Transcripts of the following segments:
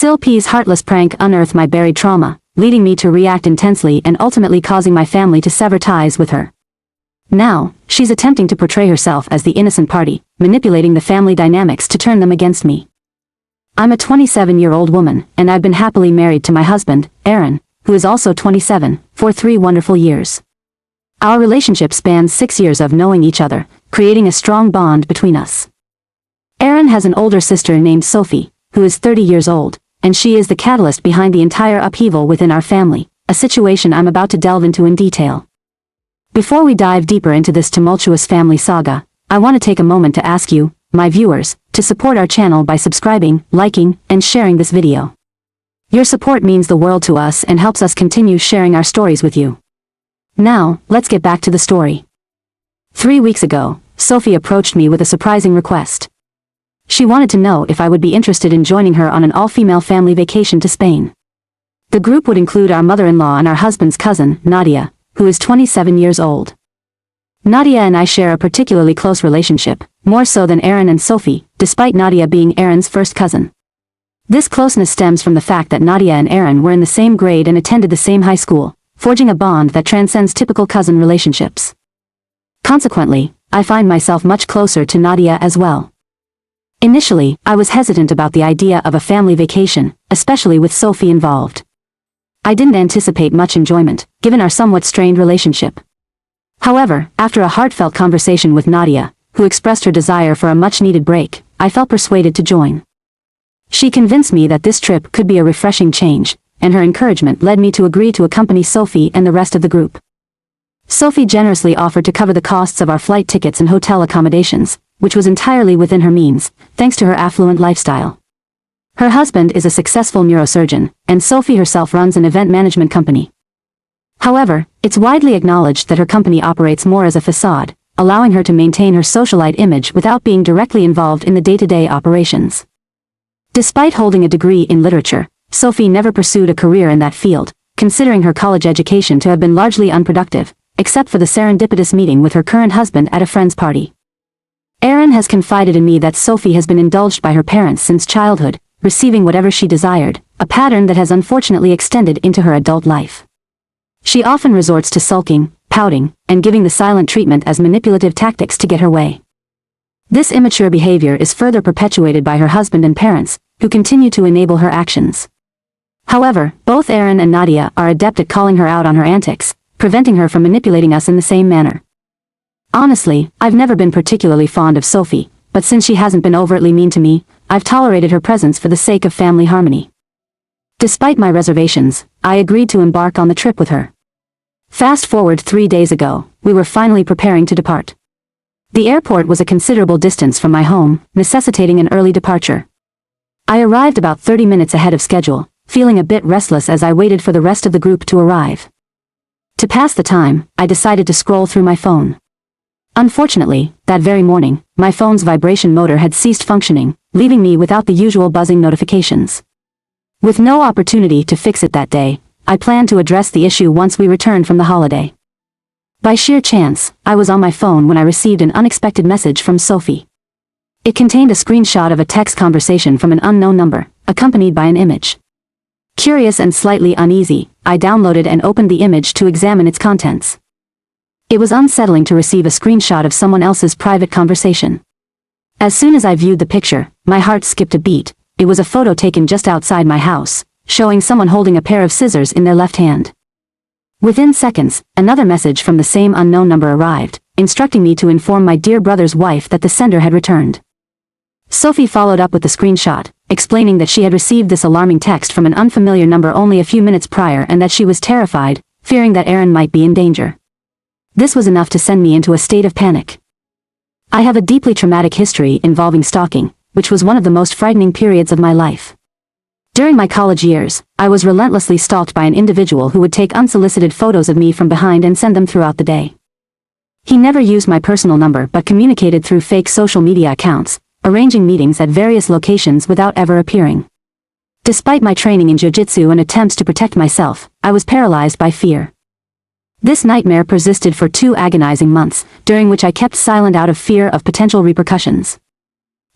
SIL's heartless prank unearthed my buried trauma, leading me to react intensely and ultimately causing my family to sever ties with her. Now, she's attempting to portray herself as the innocent party, manipulating the family dynamics to turn them against me. I'm a 27-year-old woman, and I've been happily married to my husband, Aaron, who is also 27, for 3 wonderful years. Our relationship spans 6 years of knowing each other, creating a strong bond between us. Aaron has an older sister named Sophie, who is 30 years old, and she is the catalyst behind the entire upheaval within our family, a situation I'm about to delve into in detail. Before we dive deeper into this tumultuous family saga, I want to take a moment to ask you, my viewers, to support our channel by subscribing, liking, and sharing this video. Your support means the world to us and helps us continue sharing our stories with you. Now, let's get back to the story. 3 weeks ago, Sophie approached me with a surprising request. She wanted to know if I would be interested in joining her on an all-female family vacation to Spain. The group would include our mother-in-law and our husband's cousin, Nadia, who is 27 years old. Nadia and I share a particularly close relationship, more so than Aaron and Sophie, despite Nadia being Aaron's first cousin. This closeness stems from the fact that Nadia and Aaron were in the same grade and attended the same high school, forging a bond that transcends typical cousin relationships. Consequently, I find myself much closer to Nadia as well. Initially, I was hesitant about the idea of a family vacation, especially with Sophie involved. I didn't anticipate much enjoyment, given our somewhat strained relationship. However, after a heartfelt conversation with Nadia, who expressed her desire for a much-needed break, I felt persuaded to join. She convinced me that this trip could be a refreshing change, and her encouragement led me to agree to accompany Sophie and the rest of the group. Sophie generously offered to cover the costs of our flight tickets and hotel accommodations, which was entirely within her means, thanks to her affluent lifestyle. Her husband is a successful neurosurgeon, and Sophie herself runs an event management company. However, it's widely acknowledged that her company operates more as a facade, allowing her to maintain her socialite image without being directly involved in the day-to-day operations. Despite holding a degree in literature, Sophie never pursued a career in that field, considering her college education to have been largely unproductive, except for the serendipitous meeting with her current husband at a friend's party. Aaron has confided in me that Sophie has been indulged by her parents since childhood, receiving whatever she desired, a pattern that has unfortunately extended into her adult life. She often resorts to sulking, pouting, and giving the silent treatment as manipulative tactics to get her way. This immature behavior is further perpetuated by her husband and parents, who continue to enable her actions. However, both Aaron and Nadia are adept at calling her out on her antics, preventing her from manipulating us in the same manner. Honestly, I've never been particularly fond of Sophie, but since she hasn't been overtly mean to me, I've tolerated her presence for the sake of family harmony. Despite my reservations, I agreed to embark on the trip with her. Fast forward 3 days ago, we were finally preparing to depart. The airport was a considerable distance from my home, necessitating an early departure. I arrived about 30 minutes ahead of schedule, feeling a bit restless as I waited for the rest of the group to arrive. To pass the time, I decided to scroll through my phone. Unfortunately, that very morning, my phone's vibration motor had ceased functioning, leaving me without the usual buzzing notifications. With no opportunity to fix it that day, I planned to address the issue once we returned from the holiday. By sheer chance, I was on my phone when I received an unexpected message from Sophie. It contained a screenshot of a text conversation from an unknown number, accompanied by an image. Curious and slightly uneasy, I downloaded and opened the image to examine its contents. It was unsettling to receive a screenshot of someone else's private conversation. As soon as I viewed the picture, my heart skipped a beat. It was a photo taken just outside my house, showing someone holding a pair of scissors in their left hand. Within seconds, another message from the same unknown number arrived, instructing me to inform my dear brother's wife that the sender had returned. Sophie followed up with the screenshot, explaining that she had received this alarming text from an unfamiliar number only a few minutes prior and that she was terrified, fearing that Aaron might be in danger. This was enough to send me into a state of panic. I have a deeply traumatic history involving stalking, which was one of the most frightening periods of my life. During my college years, I was relentlessly stalked by an individual who would take unsolicited photos of me from behind and send them throughout the day. He never used my personal number but communicated through fake social media accounts, arranging meetings at various locations without ever appearing. Despite my training in jiu-jitsu and attempts to protect myself, I was paralyzed by fear. This nightmare persisted for 2 agonizing months, during which I kept silent out of fear of potential repercussions.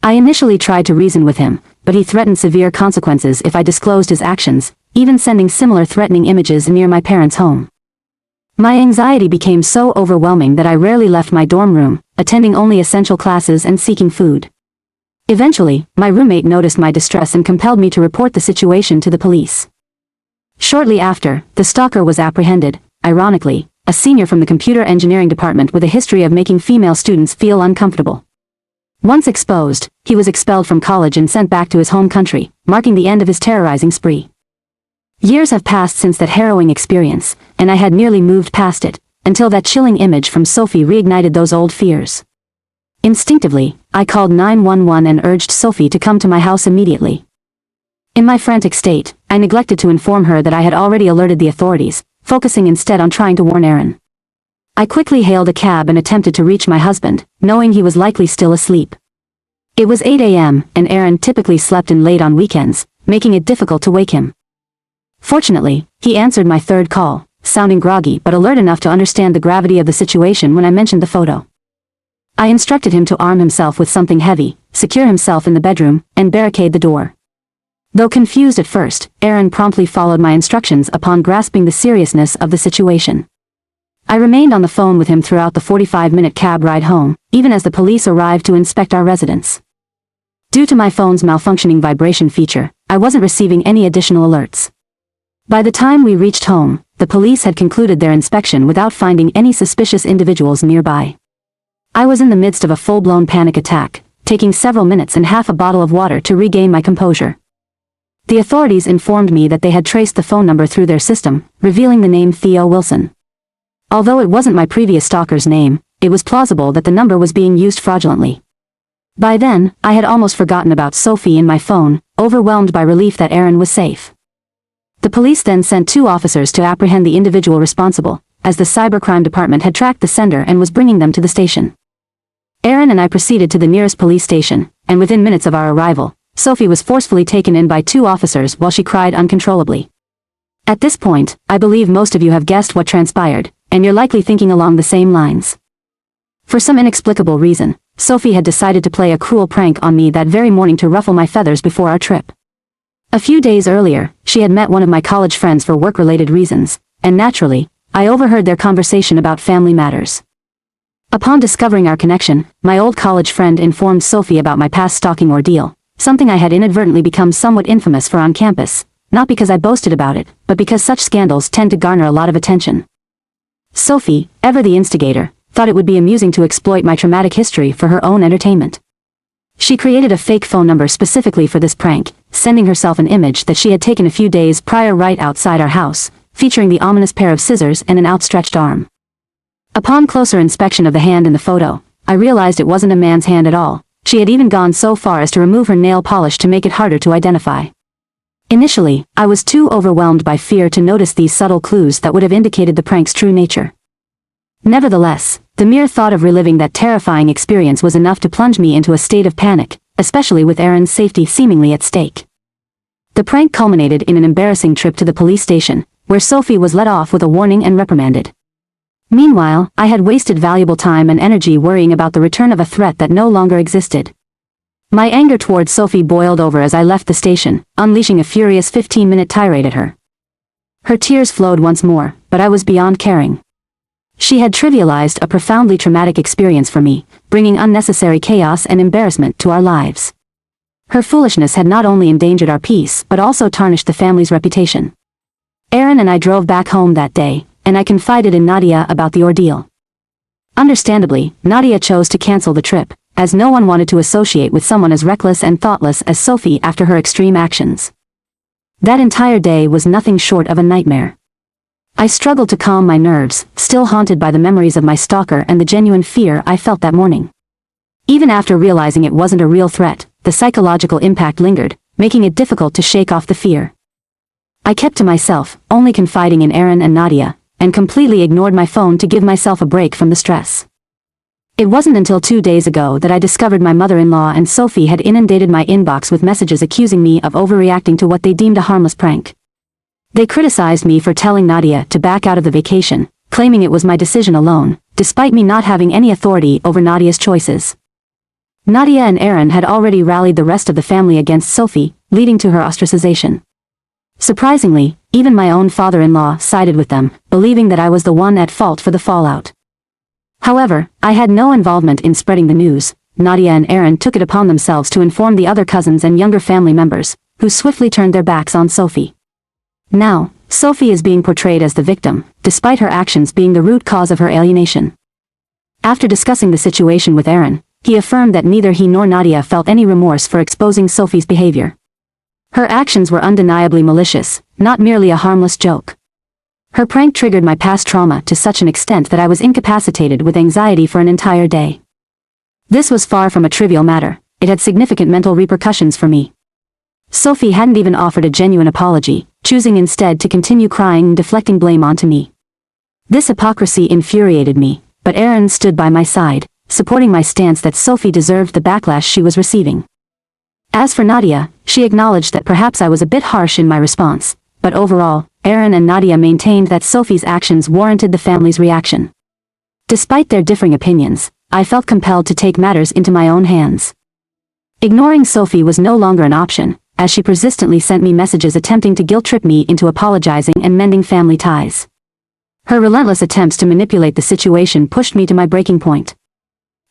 I initially tried to reason with him, but he threatened severe consequences if I disclosed his actions, even sending similar threatening images near my parents' home. My anxiety became so overwhelming that I rarely left my dorm room, attending only essential classes and seeking food. Eventually, my roommate noticed my distress and compelled me to report the situation to the police. Shortly after, the stalker was apprehended, ironically, a senior from the computer engineering department with a history of making female students feel uncomfortable. Once exposed, he was expelled from college and sent back to his home country, marking the end of his terrorizing spree. Years have passed since that harrowing experience, and I had nearly moved past it, until that chilling image from Sophie reignited those old fears. Instinctively, I called 911 and urged Sophie to come to my house immediately. In my frantic state, I neglected to inform her that I had already alerted the authorities, focusing instead on trying to warn Aaron. I quickly hailed a cab and attempted to reach my husband, knowing he was likely still asleep. It was 8 a.m., and Aaron typically slept in late on weekends, making it difficult to wake him. Fortunately, he answered my third call, sounding groggy but alert enough to understand the gravity of the situation when I mentioned the photo. I instructed him to arm himself with something heavy, secure himself in the bedroom, and barricade the door. Though confused at first, Aaron promptly followed my instructions upon grasping the seriousness of the situation. I remained on the phone with him throughout the 45-minute cab ride home, even as the police arrived to inspect our residence. Due to my phone's malfunctioning vibration feature, I wasn't receiving any additional alerts. By the time we reached home, the police had concluded their inspection without finding any suspicious individuals nearby. I was in the midst of a full-blown panic attack, taking several minutes and half a bottle of water to regain my composure. The authorities informed me that they had traced the phone number through their system, revealing the name Theo Wilson. Although it wasn't my previous stalker's name, it was plausible that the number was being used fraudulently. By then, I had almost forgotten about Sophie in my phone, overwhelmed by relief that Aaron was safe. The police then sent 2 officers to apprehend the individual responsible, as the cybercrime department had tracked the sender and was bringing them to the station. Aaron and I proceeded to the nearest police station, and within minutes of our arrival, Sophie was forcefully taken in by 2 officers while she cried uncontrollably. At this point, I believe most of you have guessed what transpired, and you're likely thinking along the same lines. For some inexplicable reason, Sophie had decided to play a cruel prank on me that very morning to ruffle my feathers before our trip. A few days earlier, she had met one of my college friends for work-related reasons, and naturally, I overheard their conversation about family matters. Upon discovering our connection, my old college friend informed Sophie about my past stalking ordeal, something I had inadvertently become somewhat infamous for on campus, not because I boasted about it, but because such scandals tend to garner a lot of attention. Sophie, ever the instigator, thought it would be amusing to exploit my traumatic history for her own entertainment. She created a fake phone number specifically for this prank, sending herself an image that she had taken a few days prior right outside our house, featuring the ominous pair of scissors and an outstretched arm. Upon closer inspection of the hand in the photo, I realized it wasn't a man's hand at all. She had even gone so far as to remove her nail polish to make it harder to identify. Initially, I was too overwhelmed by fear to notice these subtle clues that would have indicated the prank's true nature. Nevertheless, the mere thought of reliving that terrifying experience was enough to plunge me into a state of panic, especially with Aaron's safety seemingly at stake. The prank culminated in an embarrassing trip to the police station, where Sophie was let off with a warning and reprimanded. Meanwhile, I had wasted valuable time and energy worrying about the return of a threat that no longer existed. My anger toward Sophie boiled over as I left the station, unleashing a furious 15-minute tirade at her. Her tears flowed once more, but I was beyond caring. She had trivialized a profoundly traumatic experience for me, bringing unnecessary chaos and embarrassment to our lives. Her foolishness had not only endangered our peace but also tarnished the family's reputation. Aaron and I drove back home that day, and I confided in Nadia about the ordeal. Understandably, Nadia chose to cancel the trip, as no one wanted to associate with someone as reckless and thoughtless as Sophie after her extreme actions. That entire day was nothing short of a nightmare. I struggled to calm my nerves, still haunted by the memories of my stalker and the genuine fear I felt that morning. Even after realizing it wasn't a real threat, the psychological impact lingered, making it difficult to shake off the fear. I kept to myself, only confiding in Aaron and Nadia, and completely ignored my phone to give myself a break from the stress. It wasn't until 2 days ago that I discovered my mother-in-law and Sophie had inundated my inbox with messages accusing me of overreacting to what they deemed a harmless prank. They criticized me for telling Nadia to back out of the vacation, claiming it was my decision alone, despite me not having any authority over Nadia's choices. Nadia and Aaron had already rallied the rest of the family against Sophie, leading to her ostracization. Surprisingly, even my own father-in-law sided with them, believing that I was the one at fault for the fallout. However, I had no involvement in spreading the news. Nadia and Aaron took it upon themselves to inform the other cousins and younger family members, who swiftly turned their backs on Sophie. Now, Sophie is being portrayed as the victim, despite her actions being the root cause of her alienation. After discussing the situation with Aaron, he affirmed that neither he nor Nadia felt any remorse for exposing Sophie's behavior. Her actions were undeniably malicious, not merely a harmless joke. Her prank triggered my past trauma to such an extent that I was incapacitated with anxiety for an entire day. This was far from a trivial matter. It had significant mental repercussions for me. Sophie hadn't even offered a genuine apology, choosing instead to continue crying and deflecting blame onto me. This hypocrisy infuriated me, but Aaron stood by my side, supporting my stance that Sophie deserved the backlash she was receiving. As for Nadia, she acknowledged that perhaps I was a bit harsh in my response, but overall, Aaron and Nadia maintained that Sophie's actions warranted the family's reaction. Despite their differing opinions, I felt compelled to take matters into my own hands. Ignoring Sophie was no longer an option, as she persistently sent me messages attempting to guilt-trip me into apologizing and mending family ties. Her relentless attempts to manipulate the situation pushed me to my breaking point.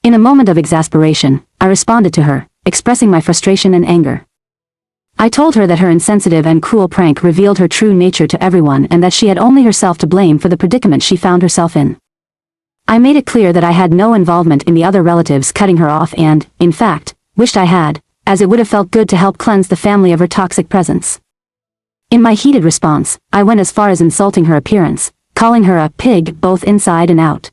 In a moment of exasperation, I responded to her, expressing my frustration and anger. I told her that her insensitive and cruel prank revealed her true nature to everyone and that she had only herself to blame for the predicament she found herself in. I made it clear that I had no involvement in the other relatives cutting her off and, in fact, wished I had, as it would have felt good to help cleanse the family of her toxic presence. In my heated response, I went as far as insulting her appearance, calling her a pig both inside and out.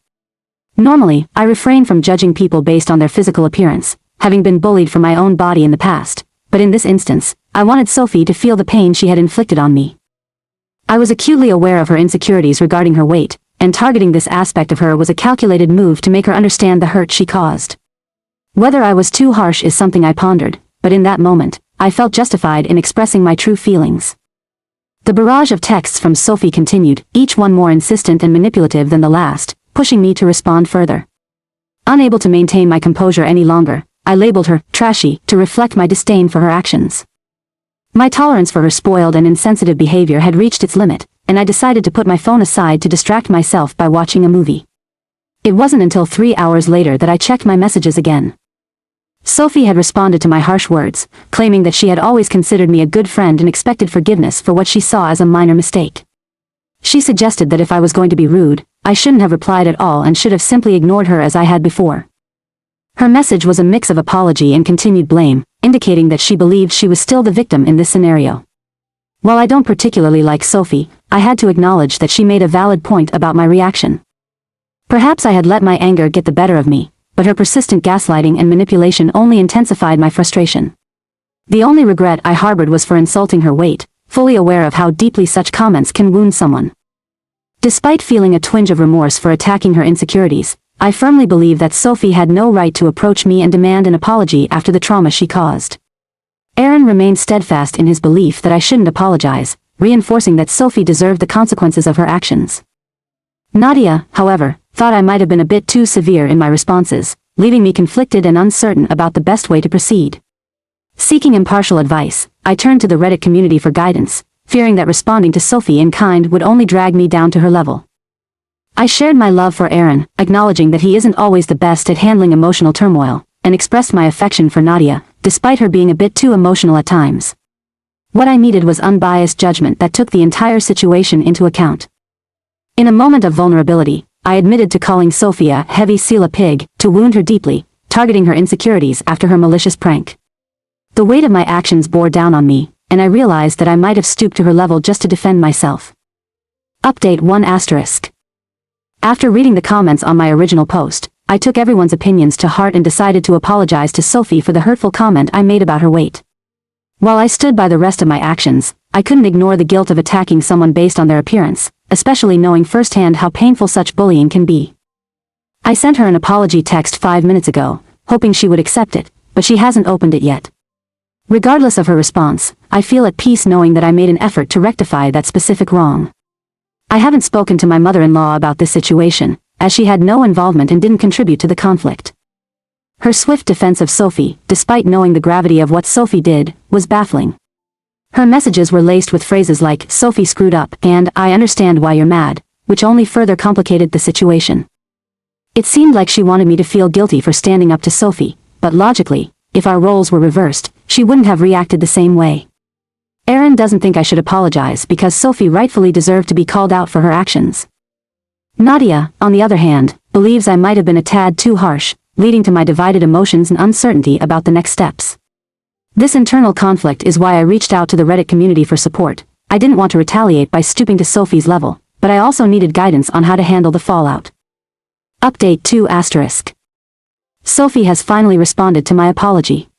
Normally, I refrain from judging people based on their physical appearance, having been bullied for my own body in the past, but in this instance, I wanted Sophie to feel the pain she had inflicted on me. I was acutely aware of her insecurities regarding her weight, and targeting this aspect of her was a calculated move to make her understand the hurt she caused. Whether I was too harsh is something I pondered, but in that moment, I felt justified in expressing my true feelings. The barrage of texts from Sophie continued, each one more insistent and manipulative than the last, pushing me to respond further. Unable to maintain my composure any longer, I labeled her trashy to reflect my disdain for her actions. My tolerance for her spoiled and insensitive behavior had reached its limit, and I decided to put my phone aside to distract myself by watching a movie. It wasn't until 3 hours later that I checked my messages again. Sophie had responded to my harsh words, claiming that she had always considered me a good friend and expected forgiveness for what she saw as a minor mistake. She suggested that if I was going to be rude, I shouldn't have replied at all and should have simply ignored her as I had before. Her message was a mix of apology and continued blame, indicating that she believed she was still the victim in this scenario. While I don't particularly like Sophie, I had to acknowledge that she made a valid point about my reaction. Perhaps I had let my anger get the better of me, but her persistent gaslighting and manipulation only intensified my frustration. The only regret I harbored was for insulting her weight, fully aware of how deeply such comments can wound someone. Despite feeling a twinge of remorse for attacking her insecurities, I firmly believe that Sophie had no right to approach me and demand an apology after the trauma she caused. Aaron remained steadfast in his belief that I shouldn't apologize, reinforcing that Sophie deserved the consequences of her actions. Nadia, however, thought I might have been a bit too severe in my responses, leaving me conflicted and uncertain about the best way to proceed. Seeking impartial advice, I turned to the Reddit community for guidance, fearing that responding to Sophie in kind would only drag me down to her level. I shared my love for Aaron, acknowledging that he isn't always the best at handling emotional turmoil, and expressed my affection for Nadia, despite her being a bit too emotional at times. What I needed was unbiased judgment that took the entire situation into account. In a moment of vulnerability, I admitted to calling Sophie a heavy SIL pig, to wound her deeply, targeting her insecurities after her malicious prank. The weight of my actions bore down on me, and I realized that I might have stooped to her level just to defend myself. Update 1 *. After reading the comments on my original post, I took everyone's opinions to heart and decided to apologize to Sophie for the hurtful comment I made about her weight. While I stood by the rest of my actions, I couldn't ignore the guilt of attacking someone based on their appearance, especially knowing firsthand how painful such bullying can be. I sent her an apology text 5 minutes ago, hoping she would accept it, but she hasn't opened it yet. Regardless of her response, I feel at peace knowing that I made an effort to rectify that specific wrong. I haven't spoken to my mother-in-law about this situation, as she had no involvement and didn't contribute to the conflict. Her swift defense of Sophie, despite knowing the gravity of what Sophie did, was baffling. Her messages were laced with phrases like, "Sophie screwed up," and "I understand why you're mad," which only further complicated the situation. It seemed like she wanted me to feel guilty for standing up to Sophie, but logically, if our roles were reversed, she wouldn't have reacted the same way. Aaron doesn't think I should apologize because Sophie rightfully deserved to be called out for her actions. Nadia, on the other hand, believes I might have been a tad too harsh, leading to my divided emotions and uncertainty about the next steps. This internal conflict is why I reached out to the Reddit community for support. I didn't want to retaliate by stooping to Sophie's level, but I also needed guidance on how to handle the fallout. Update 2 *. Sophie has finally responded to my apology.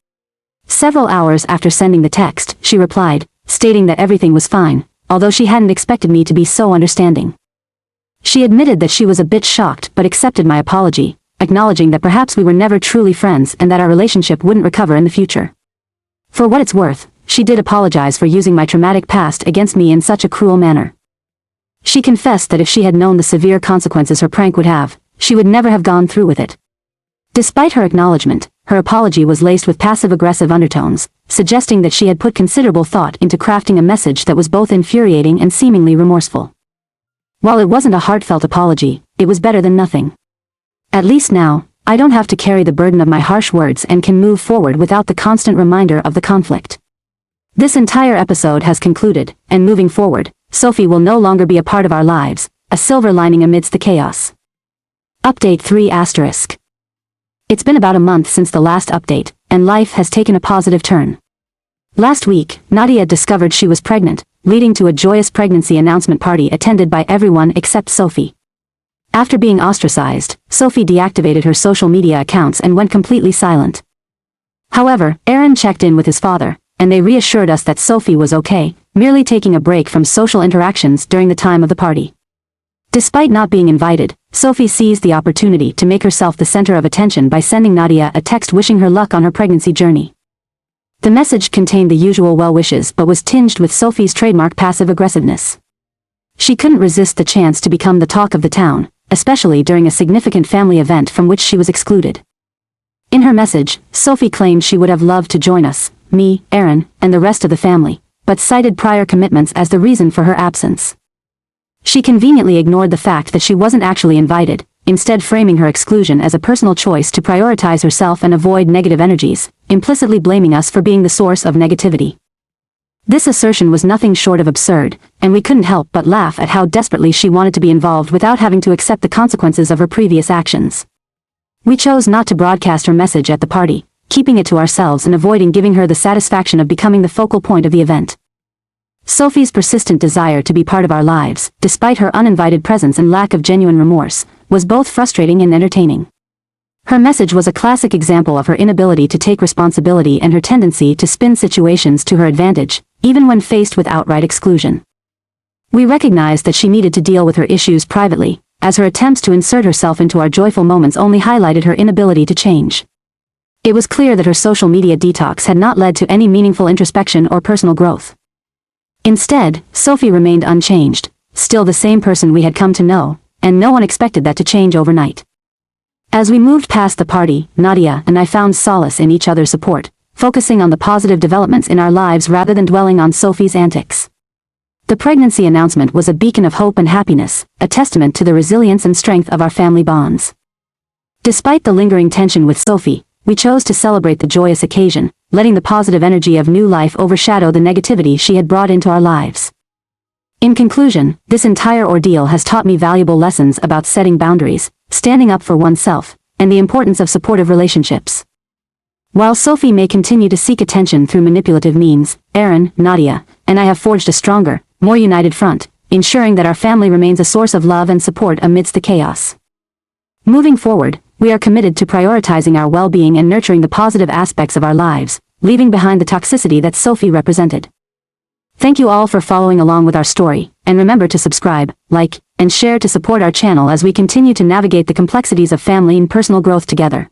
Several hours after sending the text, she replied, stating that everything was fine, although she hadn't expected me to be so understanding. She admitted that she was a bit shocked but accepted my apology, acknowledging that perhaps we were never truly friends and that our relationship wouldn't recover in the future. For what it's worth, she did apologize for using my traumatic past against me in such a cruel manner. She confessed that if she had known the severe consequences her prank would have, she would never have gone through with it. Despite her acknowledgement, her apology was laced with passive-aggressive undertones, suggesting that she had put considerable thought into crafting a message that was both infuriating and seemingly remorseful. While it wasn't a heartfelt apology, it was better than nothing. At least now, I don't have to carry the burden of my harsh words and can move forward without the constant reminder of the conflict. This entire episode has concluded, and moving forward, Sophie will no longer be a part of our lives, a silver lining amidst the chaos. Update 3 *. It's been about a month since the last update, and life has taken a positive turn. Last week, Nadia discovered she was pregnant, leading to a joyous pregnancy announcement party attended by everyone except Sophie. After being ostracized, Sophie deactivated her social media accounts and went completely silent. However, Aaron checked in with his father, and they reassured us that Sophie was okay, merely taking a break from social interactions during the time of the party. Despite not being invited, Sophie seized the opportunity to make herself the center of attention by sending Nadia a text wishing her luck on her pregnancy journey. The message contained the usual well wishes but was tinged with Sophie's trademark passive-aggressiveness. She couldn't resist the chance to become the talk of the town, especially during a significant family event from which she was excluded. In her message, Sophie claimed she would have loved to join us, me, Aaron, and the rest of the family, but cited prior commitments as the reason for her absence. She conveniently ignored the fact that she wasn't actually invited, instead framing her exclusion as a personal choice to prioritize herself and avoid negative energies, implicitly blaming us for being the source of negativity. This assertion was nothing short of absurd, and we couldn't help but laugh at how desperately she wanted to be involved without having to accept the consequences of her previous actions. We chose not to broadcast her message at the party, keeping it to ourselves and avoiding giving her the satisfaction of becoming the focal point of the event. Sophie's persistent desire to be part of our lives, despite her uninvited presence and lack of genuine remorse, was both frustrating and entertaining. Her message was a classic example of her inability to take responsibility and her tendency to spin situations to her advantage, even when faced with outright exclusion. We recognized that she needed to deal with her issues privately, as her attempts to insert herself into our joyful moments only highlighted her inability to change. It was clear that her social media detox had not led to any meaningful introspection or personal growth. Instead, Sophie remained unchanged, still the same person we had come to know, and no one expected that to change overnight. As we moved past the party, Nadia and I found solace in each other's support, focusing on the positive developments in our lives rather than dwelling on Sophie's antics. The pregnancy announcement was a beacon of hope and happiness, a testament to the resilience and strength of our family bonds. Despite the lingering tension with Sophie, we chose to celebrate the joyous occasion, letting the positive energy of new life overshadow the negativity she had brought into our lives. In conclusion, this entire ordeal has taught me valuable lessons about setting boundaries, standing up for oneself, and the importance of supportive relationships. While Sophie may continue to seek attention through manipulative means, Aaron, Nadia, and I have forged a stronger, more united front, ensuring that our family remains a source of love and support amidst the chaos. Moving forward, we are committed to prioritizing our well-being and nurturing the positive aspects of our lives, leaving behind the toxicity that Sophie represented. Thank you all for following along with our story, and remember to subscribe, like, and share to support our channel as we continue to navigate the complexities of family and personal growth together.